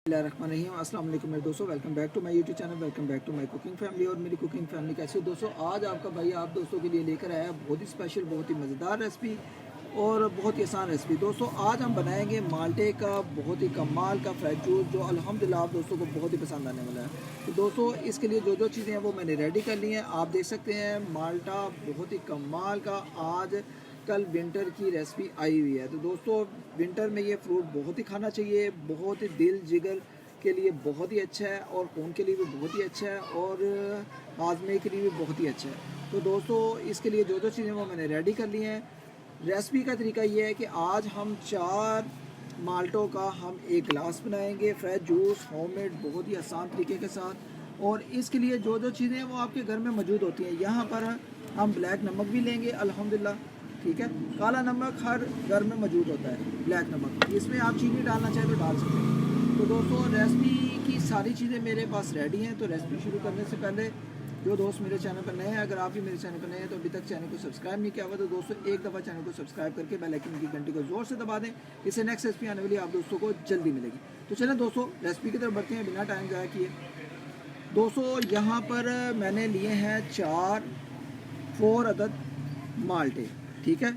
बिस्मिल्लाहिर्रहमानिर्रहीम। अस्सलाम वालेकुम मेरे दोस्तों, welcome back to my YouTube channel, welcome back to my cooking family. और मेरी कुकिंग फैमिली कैसे हो दोस्तों? आज आपका भाई आप दोस्तों के लिए लेकर आया बहुत ही स्पेशल, बहुत ही मज़ेदार रेसिपी और बहुत ही आसान रेसिपी। दोस्तों आज हम बनाएंगे माल्टे का बहुत ही कमाल का फ्रेश जूस, जो अल्हम्दुलिल्लाह आप दोस्तों को बहुत ही पसंद आने वाला है। तो दोस्तों इसके लिए जो जो चीज़ें हैं वो मैंने रेडी कर ली हैं। आप देख सकते हैं माल्टा बहुत ही कमाल का आज कल विंटर की रेसिपी आई हुई है। तो दोस्तों विंटर में ये फ्रूट बहुत ही खाना चाहिए, बहुत ही दिल जिगर के लिए बहुत ही अच्छा है और खून के लिए भी बहुत ही अच्छा है और हाजमे के लिए भी बहुत ही अच्छा है। तो दोस्तों इसके लिए जो जो चीज़ें वो मैंने रेडी कर ली हैं। रेसिपी का तरीका ये है कि आज हम 4 माल्टों का हम एक गिलास बनाएंगे फ्रेश जूस होममेड, बहुत ही आसान तरीके के साथ। और इसके लिए जो जो चीज़ें हैं वो आपके घर में मौजूद होती हैं। यहाँ पर हम ब्लैक नमक भी लेंगे अल्हम्दुलिल्लाह, ठीक है। काला नमक हर घर में मौजूद होता है, ब्लैक नमक, इसमें आप चीनी डालना चाहें तो डाल सकते हैं। तो दोस्तों रेसिपी की सारी चीज़ें मेरे पास रेडी हैं। तो रेसिपी शुरू करने से पहले जो दोस्त मेरे चैनल पर नए हैं, अगर आप भी मेरे चैनल पर नए हैं तो अभी तक चैनल को सब्सक्राइब नहीं किया हुआ तो दोस्तों एक दफ़ा चैनल को सब्सक्राइब करके बेल आइकन की घंटी को ज़ोर से दबा दें। इससे नेक्स्ट रेसिपी आने वाली आप दोस्तों को जल्दी मिलेगी। तो चलें दोस्तों रेसिपी की तरफ बढ़ते हैं बिना टाइम ज़ाया किए। दोस्तों यहाँ पर मैंने लिए हैं 4 अदद माल्टे, ठीक है।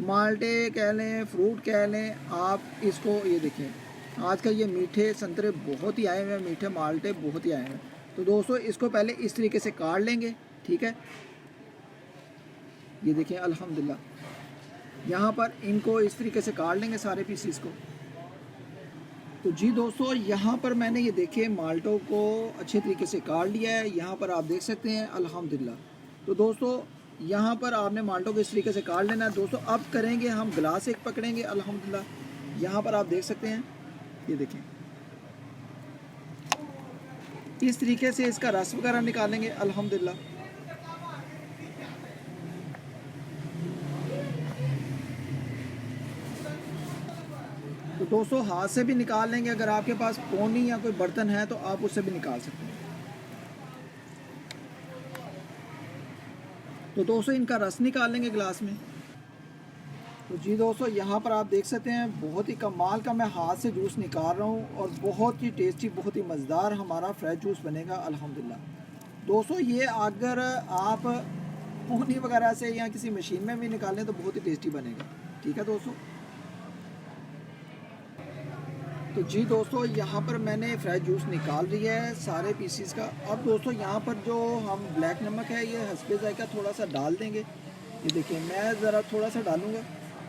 माल्टे कह लें, फ्रूट कह लें आप इसको। ये देखें आजकल ये मीठे संतरे बहुत ही आए हुए हैं, मीठे माल्टे बहुत ही आए हैं। तो दोस्तों इसको पहले इस तरीके से काट लेंगे, ठीक है। ये देखें अल्हम्दुलिल्लाह यहाँ पर इनको इस तरीके से काट लेंगे सारे पीसीस को। तो जी दोस्तों यहाँ पर मैंने ये देखे माल्टों को अच्छे तरीके से काट लिया है, यहाँ पर आप देख सकते हैं अल्हम्दुलिल्लाह। तो दोस्तों यहाँ पर आपने माल्टों को इस तरीके से काट लेना है। दोस्तों अब करेंगे हम गिलास एक पकड़ेंगे अल्हम्दुलिल्लाह। यहाँ पर आप देख सकते हैं, ये देखें इस तरीके से इसका रस वगैरह निकालेंगे अल्हम्दुलिल्लाह। तो दोस्तों हाथ से भी निकाल लेंगे, अगर आपके पास पोनी या कोई बर्तन है तो आप उससे भी निकाल सकते हैं। तो दोस्तों इनका रस निकाल लेंगे गिलास में। तो जी दोस्तों यहाँ पर आप देख सकते हैं बहुत ही कमाल का मैं हाथ से जूस निकाल रहा हूँ और बहुत ही टेस्टी, बहुत ही मज़ेदार हमारा फ्रेश जूस बनेगा अल्हम्दुलिल्लाह। दोस्तों ये अगर आप पोनी वगैरह से या किसी मशीन में भी निकालें तो बहुत ही टेस्टी बनेगा, ठीक है दोस्तों। तो जी दोस्तों यहाँ पर मैंने फ्रेश जूस निकाल लिया है सारे पीसीस का। अब दोस्तों यहाँ पर जो हम ब्लैक नमक है ये हस्बे जायका थोड़ा सा डाल देंगे। ये देखिए मैं ज़रा थोड़ा सा डालूँगा,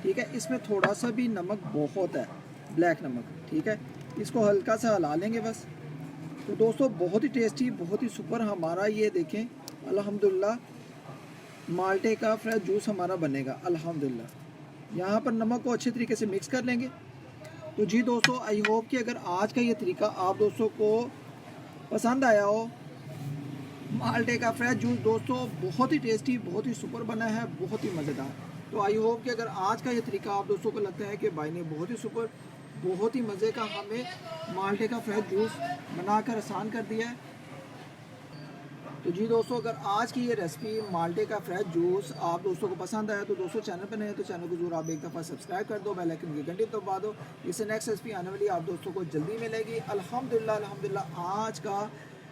ठीक है। इसमें थोड़ा सा भी नमक बहुत है, ब्लैक नमक, ठीक है। इसको हल्का सा हिला लेंगे बस। तो दोस्तों बहुत ही टेस्टी, बहुत ही सुपर हमारा ये देखें अल्हम्दुलिल्लाह माल्टे का फ्रेश जूस हमारा बनेगा अल्हम्दुलिल्लाह। यहाँ पर नमक को अच्छे तरीके से मिक्स कर लेंगे। तो जी दोस्तों आई होप कि अगर आज का ये तरीका आप दोस्तों को पसंद आया हो। माल्टे का फ्रेश जूस दोस्तों बहुत ही टेस्टी, बहुत ही सुपर बना है, बहुत ही मज़ेदार। तो आई होप कि अगर आज का ये तरीका आप दोस्तों को लगता है कि भाई ने बहुत ही सुपर, बहुत ही मज़े का हमें माल्टे का फ्रेश जूस बनाकर आसान कर दिया है। तो जी दोस्तों अगर आज की ये रेसिपी माल्टे का फ्रेश जूस आप दोस्तों को पसंद आया तो दोस्तों चैनल पर नए हैं तो चैनल को जरूर आप एक दफ़ा सब्सक्राइब कर दो, बेल आइकन की घंटी दबा दो। इससे नेक्स्ट रेसिपी आने वाली आप दोस्तों को जल्दी मिलेगी अल्हम्दुलिल्लाह। अल्हम्दुलिल्लाह आज का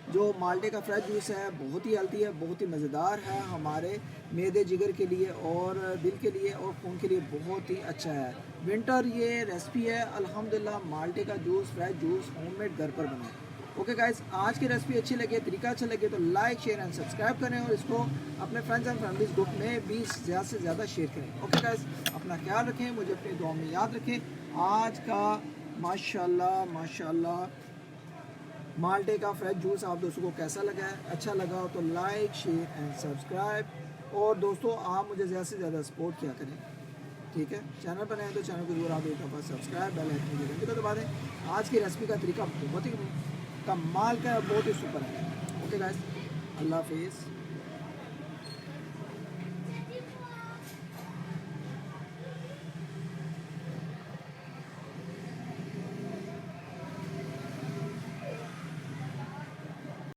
जो माल्टे का फ्रेश जूस है बहुत ही हेल्दी है, बहुत ही मज़ेदार है, हमारे मैदे जिगर के लिए और दिल के लिए और खून के लिए बहुत ही अच्छा है। विंटर ये रेसिपी है अल्हम्दुलिल्लाह माल्टे का जूस, फ्रेश जूस होममेड घर पर बनाए। ओके गाइस, आज की रेसिपी अच्छी लगे, तरीका अच्छा लगे तो लाइक शेयर एंड सब्सक्राइब करें और इसको अपने फ्रेंड्स एंड फैमिलीज ग्रुप में भी ज़्यादा से ज़्यादा शेयर करें। ओके गाइस, अपना ख्याल रखें, मुझे अपनी दुआ में याद रखें। आज का माशाल्लाह माशाल्लाह माल्टे का फ्रेश जूस आप दोस्तों को कैसा लगा है? अच्छा लगा हो तो लाइक शेयर एंड सब्सक्राइब और दोस्तों आप मुझे ज़्यादा से ज़्यादा सपोर्ट किया करें, ठीक है। चैनल पर नए तो चैनल को जरूर आप एक दफ़ा सब्सक्राइब, बेल आइकन की घंटी को दबा दें। आज की रेसिपी का तरीका बहुत ही कमाल का, बहुत ही सुपर है। ओके गाइस, अल्लाह हाफिज़।